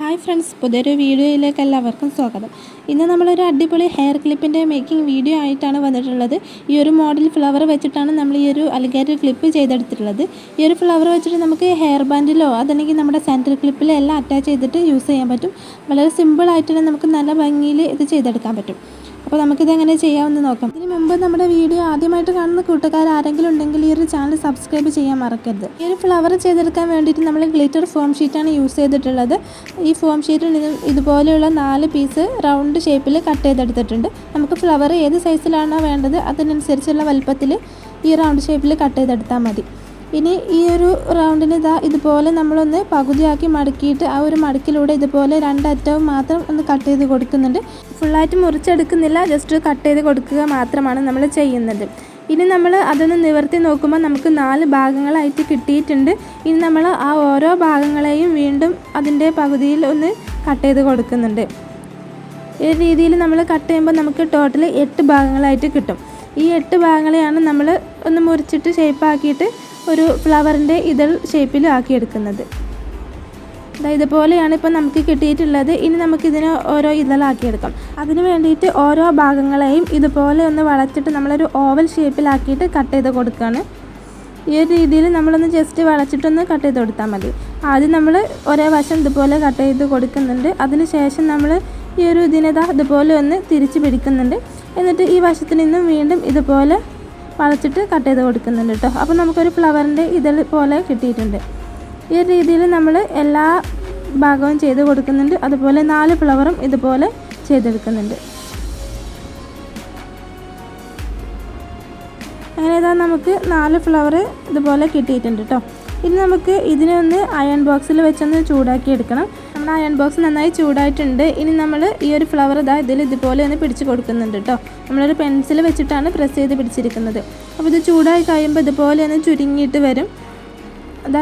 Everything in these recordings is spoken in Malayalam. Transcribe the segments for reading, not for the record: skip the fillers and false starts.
ഹായ് ഫ്രണ്ട്സ്, പുതിയൊരു വീഡിയോയിലേക്ക് എല്ലാവർക്കും സ്വാഗതം. ഇന്ന് നമ്മളൊരു അടിപൊളി ഹെയർ ക്ലിപ്പിൻ്റെ മേക്കിംഗ് വീഡിയോ ആയിട്ടാണ് വന്നിട്ടുള്ളത്. ഈ ഒരു മോഡൽ ഫ്ലവർ വെച്ചിട്ടാണ് നമ്മൾ ഈ ഒരു അലിഗേറ്റർ ക്ലിപ്പ് ചെയ്തെടുത്തിട്ടുള്ളത്. ഈ ഒരു ഫ്ലവർ വെച്ചിട്ട് നമുക്ക് ഹെയർ ബാൻഡിലോ അതല്ലെങ്കിൽ നമ്മുടെ സെൻറ്റർ ക്ലിപ്പിലോ എല്ലാം അറ്റാച്ച് ചെയ്തിട്ട് യൂസ് ചെയ്യാൻ പറ്റും. വളരെ സിമ്പിളായിട്ട് തന്നെ നമുക്ക് നല്ല ഭംഗിയിൽ ഇത് ചെയ്തെടുക്കാൻ പറ്റും. അപ്പോൾ നമുക്കിതെങ്ങനെ ചെയ്യാമെന്ന് നോക്കാം. ഇതിന് മുമ്പ് നമ്മുടെ വീഡിയോ ആദ്യമായിട്ട് കാണുന്ന കൂട്ടുകാർ ആരെങ്കിലും ഉണ്ടെങ്കിൽ ഈ ഒരു ചാനൽ സബ്സ്ക്രൈബ് ചെയ്യാൻ മറക്കരുത്. ഈ ഒരു ഫ്ലവർ ചെയ്തെടുക്കാൻ വേണ്ടിയിട്ട് നമ്മൾ ഗ്ലിറ്റർ ഫോം ഷീറ്റാണ് യൂസ് ചെയ്തിട്ടുള്ളത്. ഈ ഫോം ഷീറ്റിൽ നിന്നും ഇതുപോലെയുള്ള 4 പീസ് റൗണ്ട് ഷേപ്പിൽ കട്ട് ചെയ്തെടുത്തിട്ടുണ്ട്. നമുക്ക് ഫ്ലവർ ഏത് സൈസിലാണോ വേണ്ടത് അതിനനുസരിച്ചുള്ള വലുപ്പത്തിൽ ഈ റൗണ്ട് ഷേപ്പിൽ കട്ട് ചെയ്തെടുത്താൽ മതി. ഇനി ഈ ഒരു റൗണ്ടിന് ഇതുപോലെ നമ്മളൊന്ന് പകുതിയാക്കി മടക്കിയിട്ട് ആ ഒരു മടക്കിലൂടെ ഇതുപോലെ 2 അറ്റവും മാത്രം ഒന്ന് കട്ട് ചെയ്ത് കൊടുക്കുന്നുണ്ട്. ഫുള്ളായിട്ട് മുറിച്ചെടുക്കുന്നില്ല, ജസ്റ്റ് കട്ട് ചെയ്ത് കൊടുക്കുക മാത്രമാണ് നമ്മൾ ചെയ്യുന്നത്. ഇനി നമ്മൾ അതൊന്ന് നിവർത്തി നോക്കുമ്പോൾ നമുക്ക് 4 ഭാഗങ്ങളായിട്ട് കിട്ടിയിട്ടുണ്ട്. ഇനി നമ്മൾ ആ ഓരോ ഭാഗങ്ങളെയും വീണ്ടും അതിൻ്റെ പകുതിയിൽ ഒന്ന് കട്ട് ചെയ്ത് കൊടുക്കുന്നുണ്ട്. ഈ രീതിയിൽ നമ്മൾ കട്ട് ചെയ്യുമ്പോൾ നമുക്ക് ടോട്ടൽ 8 ഭാഗങ്ങളായിട്ട് കിട്ടും. ഈ 8 ഭാഗങ്ങളെയാണ് നമ്മൾ ഒന്ന് മുറിച്ചിട്ട് ഷേപ്പാക്കിയിട്ട് ഒരു ഫ്ലവറിൻ്റെ ഇതൾ ഷേപ്പിൽ ആക്കിയെടുക്കുന്നത്. ഇതുപോലെയാണ് ഇപ്പോൾ നമുക്ക് കിട്ടിയിട്ടുള്ളത്. ഇനി നമുക്കിതിനെ ഓരോ ഇതളാക്കിയെടുക്കാം. അതിന് വേണ്ടിയിട്ട് ഓരോ ഭാഗങ്ങളെയും ഇതുപോലെ ഒന്ന് വളച്ചിട്ട് നമ്മളൊരു ഓവൽ ഷേപ്പിലാക്കിയിട്ട് കട്ട് ചെയ്ത് കൊടുക്കുകയാണ്. ഈ ഒരു രീതിയിൽ നമ്മളൊന്ന് ജസ്റ്റ് വളച്ചിട്ടൊന്ന് കട്ട് ചെയ്ത് കൊടുത്താൽ മതി. ആദ്യം നമ്മൾ ഒരേ വശം ഇതുപോലെ കട്ട് ചെയ്ത് കൊടുക്കുന്നുണ്ട്. അതിന് ശേഷം നമ്മൾ ഈ ഒരു ഇതിനെ ഇതുപോലെ ഒന്ന് തിരിച്ച് പിടിക്കുന്നുണ്ട്. എന്നിട്ട് ഈ വശത്ത് നിന്നും വീണ്ടും ഇതുപോലെ വളച്ചിട്ട് കട്ട് ചെയ്ത് കൊടുക്കുന്നുണ്ട് കേട്ടോ. അപ്പോൾ നമുക്കൊരു ഫ്ലവറിൻ്റെ ഇതൾ പോലെ കിട്ടിയിട്ടുണ്ട്. ഈ രീതിയിൽ നമ്മൾ എല്ലാ ഭാഗവും ചെയ്ത് കൊടുക്കുന്നുണ്ട്. അതുപോലെ 4 ഫ്ലവറും ഇതുപോലെ ചെയ്തെടുക്കുന്നുണ്ട്. അങ്ങനെ നമുക്ക് 4 ഫ്ലവർ ഇതുപോലെ കിട്ടിയിട്ടുണ്ട് കേട്ടോ. ഇനി നമുക്ക് ഇതിനെ ഒന്ന് അയൺ ബോക്സിൽ വെച്ചൊന്ന് ചൂടാക്കി എടുക്കണം. നമ്മുടെ അയൺ ബോക്സ് നന്നായി ചൂടായിട്ടുണ്ട്. ഇനി നമ്മൾ ഈ ഒരു ഫ്ലവർ ഇതിൽ ഇതുപോലെ ഒന്ന് പിടിച്ച് കൊടുക്കുന്നുണ്ട് കേട്ടോ. നമ്മളൊരു പെൻസിൽ വെച്ചിട്ടാണ് പ്രസ് ചെയ്ത് പിടിച്ചിരിക്കുന്നത്. അപ്പോൾ ഇത് ചൂടായി കഴിയുമ്പോൾ ഇതുപോലെ ഒന്ന് ചുരുങ്ങിയിട്ട് വരും.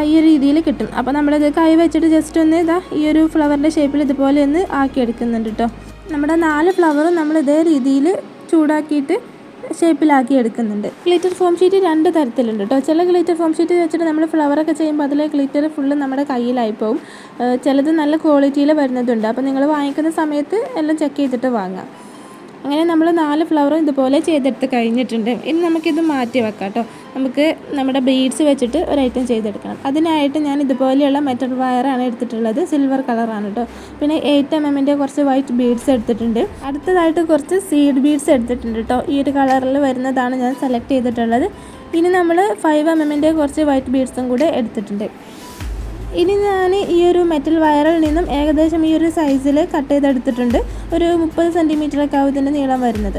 ഈ ഒരു രീതിയിൽ കിട്ടും. അപ്പോൾ നമ്മളിത് കൈ വെച്ചിട്ട് ജസ്റ്റ് ഒന്ന് ഈ ഒരു ഫ്ലവറിൻ്റെ ഷേപ്പിൽ ഇതുപോലെ ഒന്ന് ആക്കിയെടുക്കുന്നുണ്ട് കേട്ടോ. നമ്മുടെ 4 ഫ്ലവറും നമ്മൾ ഇതേ രീതിയിൽ ചൂടാക്കിയിട്ട് ഷേപ്പിലാക്കി എടുക്കുന്നുണ്ട്. ഗ്ലിറ്റർ ഫോം ഷീറ്റ് 2 തരത്തിലുണ്ട് കേട്ടോ. ചില ഗ്ലിറ്റർ ഫോം ഷീറ്റ് വെച്ചിട്ട് നമ്മൾ ഫ്ലവറൊക്കെ ചെയ്യുമ്പോൾ അതിലെ ഗ്ലിറ്റർ ഫുള്ള് നമ്മുടെ കയ്യിലായി പോകും. ചിലത് നല്ല ക്വാളിറ്റിയിൽ വരുന്നതുണ്ട്. അപ്പോൾ നിങ്ങൾ വാങ്ങിക്കുന്ന സമയത്ത് എല്ലാം ചെക്ക് ചെയ്തിട്ട് വാങ്ങാം. അങ്ങനെ നമ്മൾ 4 ഫ്ലവറും ഇതുപോലെ ചെയ്തെടുത്ത് കഴിഞ്ഞിട്ടുണ്ട്. ഇനി നമുക്കിത് മാറ്റി വെക്കാം കേട്ടോ. നമുക്ക് നമ്മുടെ ബീഡ്സ് വെച്ചിട്ട് ഒരു ഐറ്റം ചെയ്തെടുക്കണം. അതിനായിട്ട് ഞാൻ ഇതുപോലെയുള്ള മെറ്റൽ വയറാണ് എടുത്തിട്ടുള്ളത്. സിൽവർ കളറാണ് കേട്ടോ. പിന്നെ 8 mm കുറച്ച് വൈറ്റ് ബീഡ്സ് എടുത്തിട്ടുണ്ട്. അടുത്തതായിട്ട് കുറച്ച് സീഡ് ബീഡ്സ് എടുത്തിട്ടുണ്ട് കേട്ടോ. ഈ ഒരു കളറിൽ വരുന്നതാണ് ഞാൻ സെലക്ട് ചെയ്തിട്ടുള്ളത്. ഇനി നമ്മൾ 5 mm കുറച്ച് വൈറ്റ് ബീഡ്സും കൂടെ എടുത്തിട്ടുണ്ട്. ഇനി ഞാൻ ഈ ഒരു മെറ്റൽ വയറിൽ നിന്നും ഏകദേശം ഈ ഒരു സൈസിൽ കട്ട് ചെയ്തെടുത്തിട്ടുണ്ട്. ഒരു 30 സെൻറ്റിമീറ്ററൊക്കെ ആവും ഇതിൻ്റെ നീളം വരുന്നത്.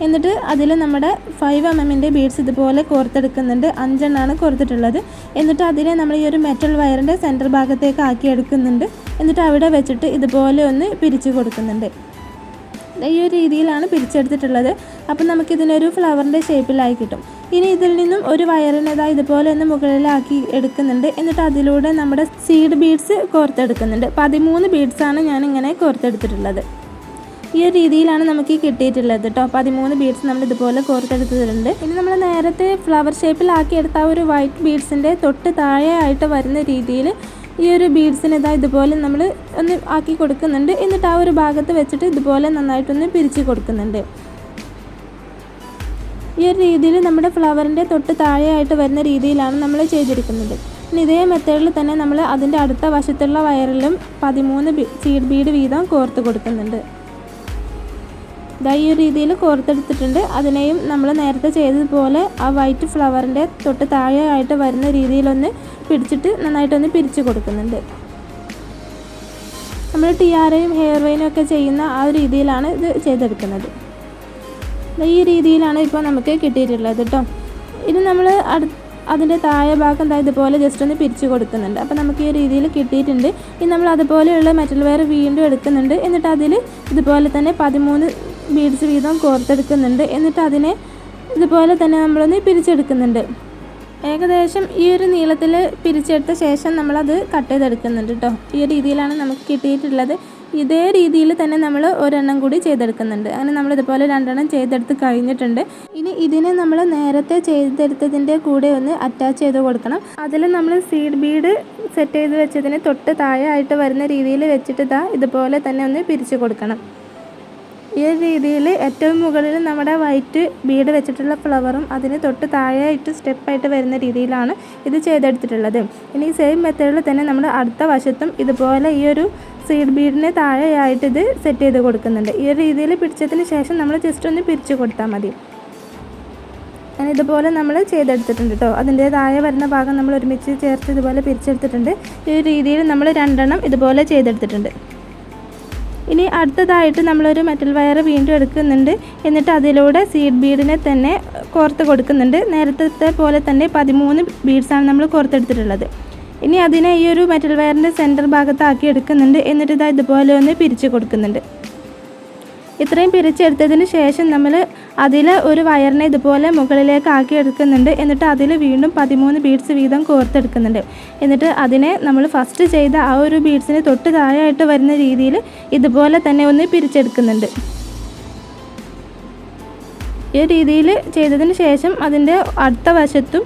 എന്നിട്ട് അതിൽ നമ്മുടെ 5 mm ബീഡ്സ് ഇതുപോലെ കോർത്തെടുക്കുന്നുണ്ട്. 5 എണ്ണമാണ് കോർത്തിട്ടുള്ളത്. എന്നിട്ട് അതിനെ നമ്മൾ ഈ ഒരു മെറ്റൽ വയറിൻ്റെ സെൻറ്റർ ഭാഗത്തേക്ക് ആക്കി എടുക്കുന്നുണ്ട്. എന്നിട്ട് അവിടെ വെച്ചിട്ട് ഇതുപോലെ ഒന്ന് പിരിച്ച് കൊടുക്കുന്നുണ്ട്. ഈ ഒരു രീതിയിലാണ് പിരിച്ചെടുത്തിട്ടുള്ളത്. അപ്പം നമുക്കിതിനൊരു ഫ്ലവറിൻ്റെ ഷേപ്പിലായി കിട്ടും. ഇനി ഇതിൽ നിന്നും ഒരു വയറിനെ ഇതുപോലെ ഒന്ന് മുകളിലാക്കി എടുക്കുന്നുണ്ട്. എന്നിട്ട് അതിലൂടെ നമ്മുടെ സീഡ് ബീഡ്സ് കോർത്തെടുക്കുന്നുണ്ട്. 13 ബീഡ്സാണ് ഞാനിങ്ങനെ കോർത്തെടുത്തിട്ടുള്ളത്. ഈ ഒരു രീതിയിലാണ് നമുക്ക് കിട്ടിയിട്ടുള്ളത് കേട്ടോ. 13 ബീഡ്സ് നമ്മൾ ഇതുപോലെ കോർത്തെടുത്തിട്ടുണ്ട്. ഇനി നമ്മൾ നേരത്തെ ഫ്ലവർ ഷേപ്പിലാക്കി എടുത്ത ആ ഒരു വൈറ്റ് ബീഡ്സിൻ്റെ തൊട്ട് താഴെയായിട്ട് വരുന്ന രീതിയിൽ ഈ ഒരു ബീഡ്സിന് ഇതുപോലെ നമ്മൾ ഒന്ന് ആക്കി കൊടുക്കുന്നുണ്ട്. എന്നിട്ട് ആ ഒരു ഭാഗത്ത് വെച്ചിട്ട് ഇതുപോലെ നന്നായിട്ടൊന്ന് പിരിച്ച് കൊടുക്കുന്നുണ്ട്. ഈ ഒരു രീതിയിൽ നമ്മുടെ ഫ്ലവറിൻ്റെ തൊട്ട് താഴെയായിട്ട് വരുന്ന രീതിയിലാണ് നമ്മൾ ചെയ്തിരിക്കുന്നത്. ഇനി ഇതേ മെത്തേഡിൽ തന്നെ നമ്മൾ അതിൻ്റെ അടുത്ത വശത്തുള്ള വയറിലും 13 സീഡ് ബീഡ് വീതം കോർത്ത് കൊടുക്കുന്നുണ്ട്. ഈ ഒരു രീതിയിൽ കോർത്തെടുത്തിട്ടുണ്ട്. അതിനെയും നമ്മൾ നേരത്തെ ചെയ്തതുപോലെ ആ വൈറ്റ് ഫ്ലവറിൻ്റെ തൊട്ട് താഴെയായിട്ട് വരുന്ന രീതിയിലൊന്ന് പിടിച്ചിട്ട് നന്നായിട്ടൊന്ന് പിരിച്ച് കൊടുക്കുന്നുണ്ട്. നമ്മൾ ടിയാരയും ഹെയർ വൈനും ഒക്കെ ചെയ്യുന്ന ആ ഒരു രീതിയിലാണ് ഇത് ചെയ്തെടുക്കുന്നത്. ഈ രീതിയിലാണ് ഇപ്പോൾ നമുക്ക് കിട്ടിയിട്ടുള്ളത് കേട്ടോ. ഇനി നമ്മൾ അതിൻ്റെ താഴെ ഭാഗം ഇതുപോലെ ജസ്റ്റ് ഒന്ന് പിരിച്ച് കൊടുക്കുന്നുണ്ട്. അപ്പോൾ നമുക്ക് ഈ രീതിയിൽ കിട്ടിയിട്ടുണ്ട്. ഇനി നമ്മൾ അതുപോലെയുള്ള മെറ്റൽ വയർ വീണ്ടും എടുക്കുന്നുണ്ട്. എന്നിട്ട് അതിൽ ഇതുപോലെ തന്നെ 13 ബീഡ്സ് വീതം കോർത്തെടുക്കുന്നുണ്ട്. എന്നിട്ട് അതിനെ ഇതുപോലെ തന്നെ നമ്മളൊന്ന് പിരിച്ചെടുക്കുന്നുണ്ട്. ഏകദേശം ഈ ഒരു നീളത്തിൽ പിരിച്ചെടുത്ത ശേഷം നമ്മളത് കട്ട് ചെയ്തെടുക്കുന്നുണ്ട് കേട്ടോ. ഈ ഒരു രീതിയിലാണ് നമുക്ക് കിട്ടിയിട്ടുള്ളത്. ഇതേ രീതിയിൽ തന്നെ നമ്മൾ ഒരെണ്ണം കൂടി ചെയ്തെടുക്കുന്നുണ്ട്. അങ്ങനെ നമ്മൾ ഇതുപോലെ 2 എണ്ണം ചെയ്തെടുത്ത് കഴിഞ്ഞിട്ടുണ്ട്. ഇനി ഇതിനെ നമ്മൾ നേരത്തെ ചെയ്തെടുത്തതിൻ്റെ കൂടെ ഒന്ന് അറ്റാച്ച് ചെയ്ത് കൊടുക്കണം. അതിൽ നമ്മൾ സീഡ് ബീഡ് സെറ്റ് ചെയ്ത് വെച്ചതിന് തൊട്ട് താഴെ ആയിട്ട് വരുന്ന രീതിയിൽ വെച്ചിട്ട് ഇതുപോലെ തന്നെ ഒന്ന് പിരിച്ചു കൊടുക്കണം. ഈ ഒരു രീതിയിൽ ഏറ്റവും മുകളിൽ നമ്മുടെ വൈറ്റ് ബീഡ് വെച്ചിട്ടുള്ള ഫ്ലവറും അതിന് തൊട്ട് താഴെയായിട്ട് സ്റ്റെപ്പായിട്ട് വരുന്ന രീതിയിലാണ് ഇത് ചെയ്തെടുത്തിട്ടുള്ളത്. ഇനി സെയിം മെത്തേഡിൽ തന്നെ നമ്മൾ അടുത്ത വശത്തും ഇതുപോലെ ഈ ഒരു സീഡ് ബീഡിന് താഴെയായിട്ട് ഇത് സെറ്റ് ചെയ്ത് കൊടുക്കുന്നുണ്ട്. ഈ ഒരു രീതിയിൽ പിടിച്ചതിന് ശേഷം നമ്മൾ ജസ്റ്റ് ഒന്ന് പിരിച്ചു കൊടുത്താൽ മതി. അങ്ങനെ ഇതുപോലെ നമ്മൾ ചെയ്തെടുത്തിട്ടുണ്ട് കേട്ടോ. അതിൻ്റെ താഴെ വരുന്ന ഭാഗം നമ്മൾ ഒരുമിച്ച് ചേർത്ത് ഇതുപോലെ പിരിച്ചെടുത്തിട്ടുണ്ട്. ഈ രീതിയിൽ നമ്മൾ 2 എണ്ണം ഇതുപോലെ ചെയ്തെടുത്തിട്ടുണ്ട്. ഇനി അടുത്തതായിട്ട് നമ്മളൊരു മെറ്റൽ വയർ വീണ്ടും എടുക്കുന്നുണ്ട്. എന്നിട്ട് അതിലൂടെ സീഡ് ബീഡിനെ തന്നെ കോർത്ത് കൊടുക്കുന്നുണ്ട്. നേരത്തെ പോലെ തന്നെ 13 ബീഡ്സാണ് നമ്മൾ കോർത്തെടുത്തിട്ടുള്ളത്. ഇനി അതിനെ ഈ ഒരു മെറ്റൽ വയറിൻ്റെ സെൻറ്റർ ഭാഗത്താക്കി എടുക്കുന്നുണ്ട്. എന്നിട്ട് ഇതുപോലെ ഒന്ന് പിരിച്ച് കൊടുക്കുന്നുണ്ട്. ഇത്രയും പിരിച്ചെടുത്തതിന് ശേഷം നമ്മൾ അതിൽ ഒരു വയറിനെ ഇതുപോലെ മുകളിലേക്ക് ആക്കി എടുക്കുന്നുണ്ട്. എന്നിട്ട് അതിൽ വീണ്ടും 13 ബീഡ്സ് വീതം കോർത്തെടുക്കുന്നുണ്ട്. എന്നിട്ട് അതിനെ നമ്മൾ ഫസ്റ്റ് ചെയ്ത ആ ഒരു ബീഡ്സിന് തൊട്ട് താഴെയായിട്ട് വരുന്ന രീതിയിൽ ഇതുപോലെ തന്നെ ഒന്ന് പിരിച്ചെടുക്കുന്നുണ്ട്. ഈ രീതിയിൽ ചെയ്തതിന് ശേഷം അതിൻ്റെ അടുത്ത വശത്തും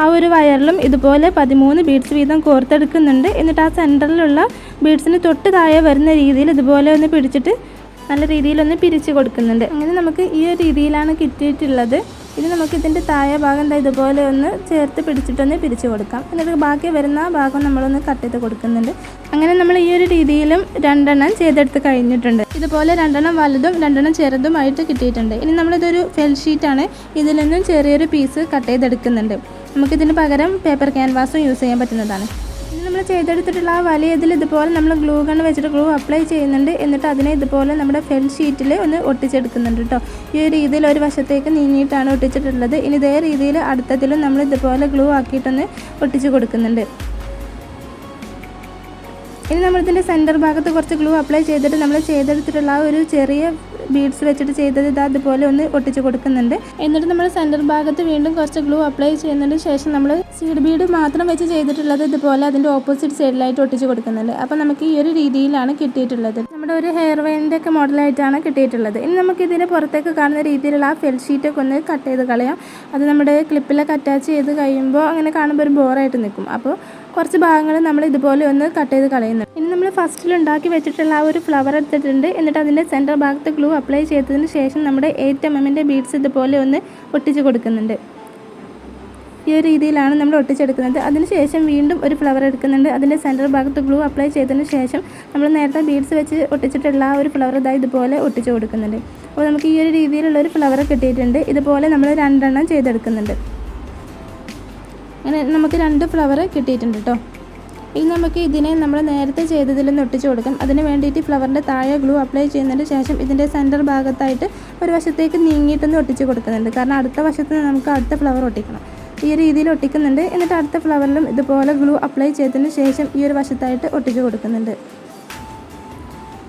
ആ ഒരു വയറിലും ഇതുപോലെ 13 ബീഡ്സ് വീതം കോർത്തെടുക്കുന്നുണ്ട്. എന്നിട്ട് ആ സെൻറ്ററിലുള്ള ബീഡ്സിന് തൊട്ട് താഴെ വരുന്ന രീതിയിൽ ഇതുപോലെ ഒന്ന് പിടിച്ചിട്ട് നല്ല രീതിയിലൊന്ന് പിരിച്ച് കൊടുക്കുന്നുണ്ട്. അങ്ങനെ നമുക്ക് ഈ ഒരു രീതിയിലാണ് കിട്ടിയിട്ടുള്ളത്. ഇനി നമുക്ക് ഇതിൻ്റെ താഴെ ഭാഗം ഇതുപോലെ ഒന്ന് ചേർത്ത് പിടിച്ചിട്ടൊന്ന് പിരിച്ച് കൊടുക്കാം. എന്നിട്ട് ബാക്കി വരുന്ന ഭാഗം നമ്മളൊന്ന് കട്ട് ചെയ്ത് കൊടുക്കുന്നുണ്ട്. അങ്ങനെ നമ്മൾ ഈ ഒരു രീതിയിലും 2 എണ്ണം ചെയ്തെടുത്ത് കഴിഞ്ഞിട്ടുണ്ട്. ഇതുപോലെ 2 എണ്ണം വലുതും 2 എണ്ണം ചെറുതുമായിട്ട് കിട്ടിയിട്ടുണ്ട്. ഇനി നമ്മളിതൊരു ഫെൽ ഷീറ്റാണ്. ഇതിൽ നിന്നും ചെറിയൊരു പീസ് കട്ട് ചെയ്തെടുക്കുന്നുണ്ട്. നമുക്കിതിന് പകരം പേപ്പർ ക്യാൻവാസും യൂസ് ചെയ്യാൻ പറ്റുന്നതാണ്. ഇനി നമ്മൾ ചെയ്തെടുത്തിട്ടുള്ള ആ വലിയതിൽ ഇതുപോലെ നമ്മൾ ഗ്ലൂ ഗൺ വെച്ചിട്ട് ഗ്ലൂ അപ്ലൈ ചെയ്യുന്നുണ്ട്. എന്നിട്ട് അതിനെ ഇതുപോലെ നമ്മുടെ ഫെൽ ഷീറ്റിൽ ഒന്ന് ഒട്ടിച്ചെടുക്കുന്നുണ്ട് കേട്ടോ. ഈ ഒരു രീതിയിൽ ഒരു വശത്തേക്ക് നീങ്ങിയിട്ടാണ് ഒട്ടിച്ചിട്ടുള്ളത്. ഇനി ഇതേ രീതിയിൽ അടുത്തതിലും നമ്മൾ ഇതുപോലെ ഗ്ലൂ ആക്കിയിട്ടൊന്ന് ഒട്ടിച്ച് കൊടുക്കുന്നുണ്ട്. ഇനി നമ്മളിതിൻ്റെ സെൻറ്റർ ഭാഗത്ത് കുറച്ച് ഗ്ലൂ അപ്ലൈ ചെയ്തിട്ട് നമ്മൾ ചെയ്തെടുത്തിട്ടുള്ള ആ ഒരു ചെറിയ ബീഡ്സ് വെച്ചിട്ട് ചെയ്തത് അതുപോലെ ഒന്ന് ഒട്ടിച്ച് കൊടുക്കുന്നുണ്ട്. എന്നിട്ട് നമ്മൾ സെൻറ്റർ ഭാഗത്ത് വീണ്ടും കുറച്ച് ഗ്ലൂ അപ്ലൈ ചെയ്യുന്നതിന് ശേഷം നമ്മൾ സീഡ് ബീഡ് മാത്രം വെച്ച് ചെയ്തിട്ടുള്ളത് ഇതുപോലെ അതിൻ്റെ ഓപ്പോസിറ്റ് സൈഡിലായിട്ട് ഒട്ടിച്ച് കൊടുക്കുന്നുണ്ട്. അപ്പോൾ നമുക്ക് ഈ ഒരു രീതിയിലാണ് കിട്ടിയിട്ടുള്ളത്. നമ്മുടെ ഒരു ഹെയർ വെയിൻ്റെ ഒക്കെ മോഡലായിട്ടാണ് കിട്ടിയിട്ടുള്ളത്. ഇനി നമുക്ക് ഇതിന് പുറത്തേക്ക് കാണുന്ന രീതിയിലുള്ള ആ ഫെൽ ഷീറ്റൊക്കെ ഒന്ന് കട്ട് ചെയ്ത് കളയാം. അത് നമ്മുടെ ക്ലിപ്പിലൊക്കെ അറ്റാച്ച് ചെയ്ത് കഴിയുമ്പോൾ അങ്ങനെ കാണുമ്പോൾ ഒരു ബോറായിട്ട് നിൽക്കും. അപ്പോൾ കുറച്ച് ഭാഗങ്ങൾ നമ്മൾ ഇതുപോലെ ഒന്ന് കട്ട് ചെയ്ത് കളയുന്നുണ്ട്. ഇനി നമ്മൾ ഫസ്റ്റിൽ ഉണ്ടാക്കി വെച്ചിട്ടുള്ള ആ ഒരു ഫ്ലവർ എടുത്തിട്ടുണ്ട്. എന്നിട്ട് അതിൻ്റെ സെൻറ്റർ ഭാഗത്ത് ഗ്ലൂ അപ്ലൈ ചെയ്തതിന് ശേഷം നമ്മുടെ 8 mm ബീഡ്സ് ഇതുപോലെ ഒന്ന് ഒട്ടിച്ച് കൊടുക്കുന്നുണ്ട്. ഈ ഒരു രീതിയിലാണ് നമ്മൾ ഒട്ടിച്ചെടുക്കുന്നത്. അതിനുശേഷം വീണ്ടും ഒരു ഫ്ലവർ എടുക്കുന്നുണ്ട്. അതിൻ്റെ സെൻറ്റർ ഭാഗത്ത് ഗ്ലൂ അപ്ലൈ ചെയ്തതിന് ശേഷം നമ്മൾ നേരത്തെ ബീഡ്സ് വെച്ച് ഒട്ടിച്ചിട്ടുള്ള ആ ഒരു ഫ്ലവർ ഇതുപോലെ ഒട്ടിച്ച് കൊടുക്കുന്നുണ്ട്. അപ്പോൾ നമുക്ക് ഈ ഒരു രീതിയിലുള്ളൊരു ഫ്ലവർ കിട്ടിയിട്ടുണ്ട്. ഇതുപോലെ നമ്മൾ 2 എണ്ണം ചെയ്തെടുക്കുന്നുണ്ട്. അങ്ങനെ നമുക്ക് 2 ഫ്ലവർ കിട്ടിയിട്ടുണ്ട് കേട്ടോ. ഇനി നമുക്ക് ഇതിനെ നമ്മൾ നേരത്തെ ചെയ്തതിലൊന്ന് ഒട്ടിച്ച് കൊടുക്കാം. അതിന് വേണ്ടിയിട്ട് ഫ്ലവറിൻ്റെ താഴെ ഗ്ലൂ അപ്ലൈ ചെയ്യുന്നതിന് ശേഷം ഇതിൻ്റെ സെൻറ്റർ ഭാഗത്തായിട്ട് ഒരു വശത്തേക്ക് നീങ്ങിയിട്ടൊന്ന് ഒട്ടിച്ച് കൊടുക്കുന്നുണ്ട്. കാരണം അടുത്ത വശത്ത് നമുക്ക് അടുത്ത ഫ്ലവർ ഒട്ടിക്കണം. ഈ രീതിയിൽ ഒട്ടിക്കുന്നുണ്ട്. എന്നിട്ട് അടുത്ത ഫ്ലവറിലും ഇതുപോലെ ഗ്ലൂ അപ്ലൈ ചെയ്തതിന് ശേഷം ഈ ഒരു വശത്തായിട്ട് ഒട്ടിച്ച് കൊടുക്കുന്നുണ്ട്.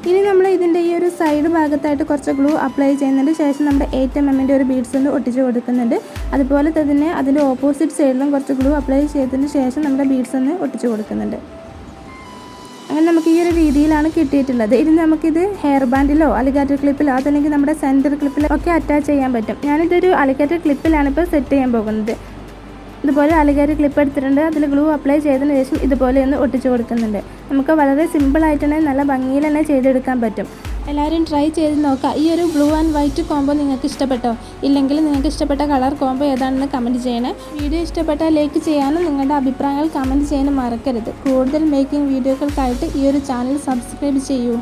ഇനി നമ്മൾ ഇതിൻ്റെ ഈ ഒരു സൈഡ് ഭാഗത്തായിട്ട് കുറച്ച് ഗ്ലൂ അപ്ലൈ ചെയ്യുന്നതിന് ശേഷം നമ്മുടെ 8 mm ഒരു ബീഡ്സ് ഒന്ന് ഒട്ടിച്ച് കൊടുക്കുന്നുണ്ട്. അതുപോലെ തന്നെ അതിൻ്റെ ഓപ്പോസിറ്റ് സൈഡിലും കുറച്ച് ഗ്ലൂ അപ്ലൈ ചെയ്തതിന് ശേഷം നമ്മുടെ ബീഡ്സ് ഒന്ന് ഒട്ടിച്ച് കൊടുക്കുന്നുണ്ട്. അങ്ങനെ നമുക്ക് ഈ ഒരു രീതിയിലാണ് കിട്ടിയിട്ടുള്ളത്. ഇനി നമുക്കിത് ഹെയർ ബാൻഡിലോ അലിഗേറ്റർ ക്ലിപ്പിലോ അതല്ലെങ്കിൽ നമ്മുടെ സെൻറ്റർ ക്ലിപ്പിലോ ഒക്കെ അറ്റാച്ച് ചെയ്യാൻ പറ്റും. ഞാനിതൊരു അലിഗേറ്റർ ക്ലിപ്പിലാണ് ഇപ്പോൾ സെറ്റ് ചെയ്യാൻ പോകുന്നത്. ഇതുപോലെ അലിഗേറ്റർ ക്ലിപ്പ് എടുത്തിട്ടുണ്ട്. അതിൽ ഗ്ലൂ അപ്ലൈ ചെയ്തതിന് ശേഷം ഇതുപോലെ ഒന്ന് ഒട്ടിച്ച് കൊടുക്കുന്നുണ്ട്. നമുക്ക് വളരെ സിമ്പിളായിട്ട് തന്നെ നല്ല ഭംഗിയിൽ തന്നെ ചെയ്തെടുക്കാൻ പറ്റും. എല്ലാവരും ട്രൈ ചെയ്ത് നോക്കുക. ഈ ഒരു ബ്ലൂ ആൻഡ് വൈറ്റ് കോംബോ നിങ്ങൾക്ക് ഇഷ്ടപ്പെട്ടോ? ഇല്ലെങ്കിൽ നിങ്ങൾക്ക് ഇഷ്ടപ്പെട്ട കളർ കോംബോ ഏതാണെന്ന് കമൻറ്റ് ചെയ്യണേ. വീഡിയോ ഇഷ്ടപ്പെട്ടാൽ ലൈക്ക് ചെയ്യാനും നിങ്ങളുടെ അഭിപ്രായങ്ങൾ കമൻറ്റ് ചെയ്യാനും മറക്കരുത്. കൂടുതൽ മേക്കിംഗ് വീഡിയോകൾക്കായിട്ട് ഈ ഒരു ചാനൽ സബ്സ്ക്രൈബ് ചെയ്യൂ.